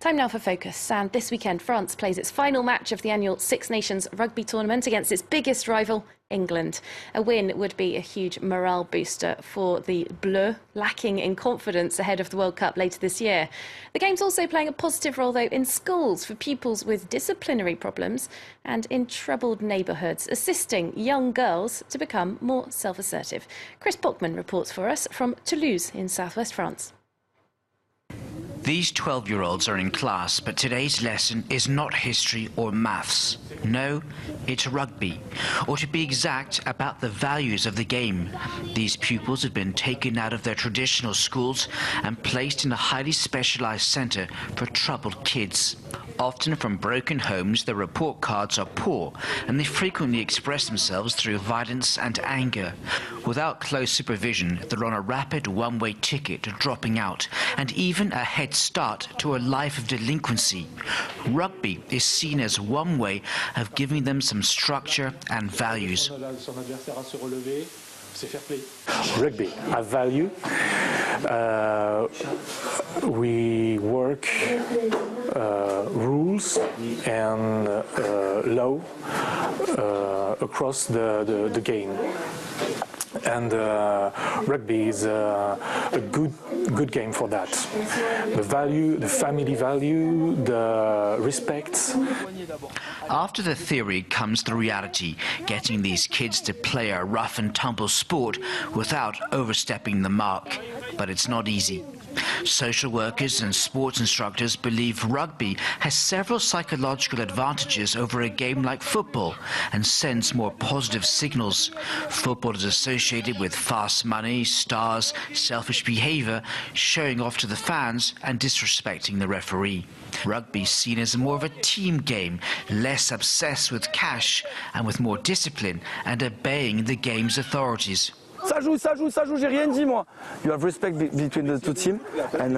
Time now for Focus, and this weekend France plays its final match of the annual Six Nations rugby tournament against its biggest rival, England. A win would be a huge morale booster for the Bleus, lacking in confidence ahead of the World Cup later this year. The game's also playing a positive role, though, in schools for pupils with disciplinary problems and in troubled neighbourhoods, assisting young girls to become more self-assertive. Chris Bockman reports for us from Toulouse in southwest France. These 12-year-olds are in class, but today's lesson is not history or maths. No, it's rugby, or to be exact, about the values of the game. These pupils have been taken out of their traditional schools and placed in a highly specialised centre for troubled kids. Often from broken homes, their report cards are poor, and they frequently express themselves through violence and anger. Without close supervision, they're on a rapid one-way ticket to dropping out, and even a head start to a life of delinquency. Rugby is seen as one way of giving them some structure and values. Rugby, a value. We work rules and law across the game. And rugby is a good game for that. The value, the family value, the respect. After the theory comes the reality, getting these kids to play a rough and tumble sport without overstepping the mark. But it's not easy. Social workers and sports instructors believe rugby has several psychological advantages over a game like football and sends more positive signals. Football is associated with fast money, stars, selfish behaviour, showing off to the fans and disrespecting the referee. Rugby is seen as more of a team game, less obsessed with cash and with more discipline and obeying the game's authorities. Ça joue, j'ai rien dit moi. You have respect between the two teams, and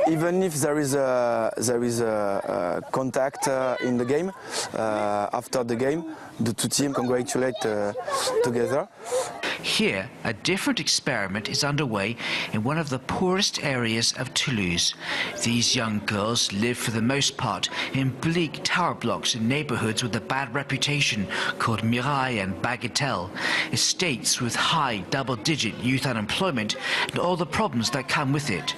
even if there is a contact in the game, after the game, the two teams congratulate together. Here, a different experiment is underway in one of the poorest areas of Toulouse. These young girls live for the most part in bleak tower blocks in neighbourhoods with a bad reputation called Mirail and Bagatelle, estates with high double-digit youth unemployment and all the problems that come with it.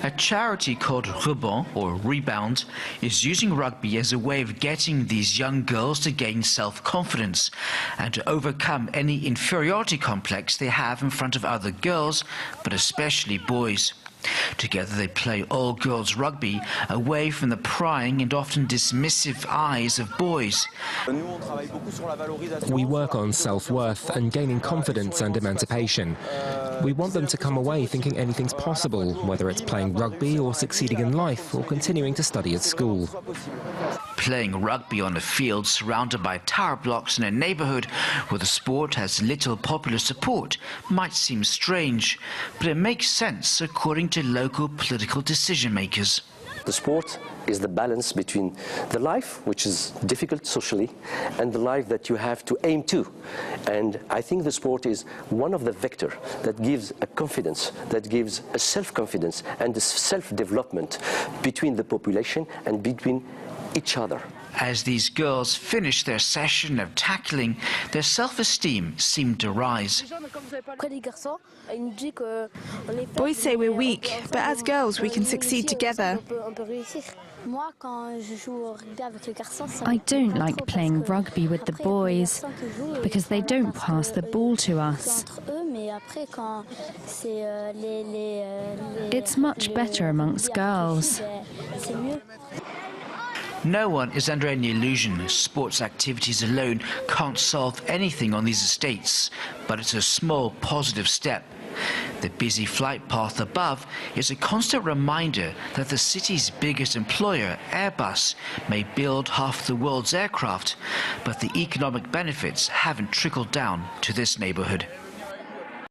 A charity called Rebond, or Rebound, is using rugby as a way of getting these young girls to gain self-confidence and to overcome any inferiority complex they have in front of other girls, but especially boys. Together they play all-girls rugby away from the prying and often dismissive eyes of boys. We work on self-worth and gaining confidence and emancipation. We want them to come away thinking anything's possible, whether it's playing rugby or succeeding in life or continuing to study at school. Playing rugby on a field surrounded by tower blocks in a neighbourhood where the sport has little popular support might seem strange, but it makes sense according to local political decision makers. The sport is the balance between the life, which is difficult socially, and the life that you have to aim to. And I think the sport is one of the vectors that gives a confidence, that gives a self-confidence and a self-development between the population and between each other. As these girls finish their session of tackling, their self-esteem seemed to rise. Boys say we're weak, but as girls we can succeed together. I don't like playing rugby with the boys because they don't pass the ball to us. It's much better amongst girls. No one is under any illusion sports activities alone can't solve anything on these estates, but it's a small positive step. The busy flight path above is a constant reminder that the city's biggest employer, Airbus, may build half the world's aircraft, but the economic benefits haven't trickled down to this neighbourhood.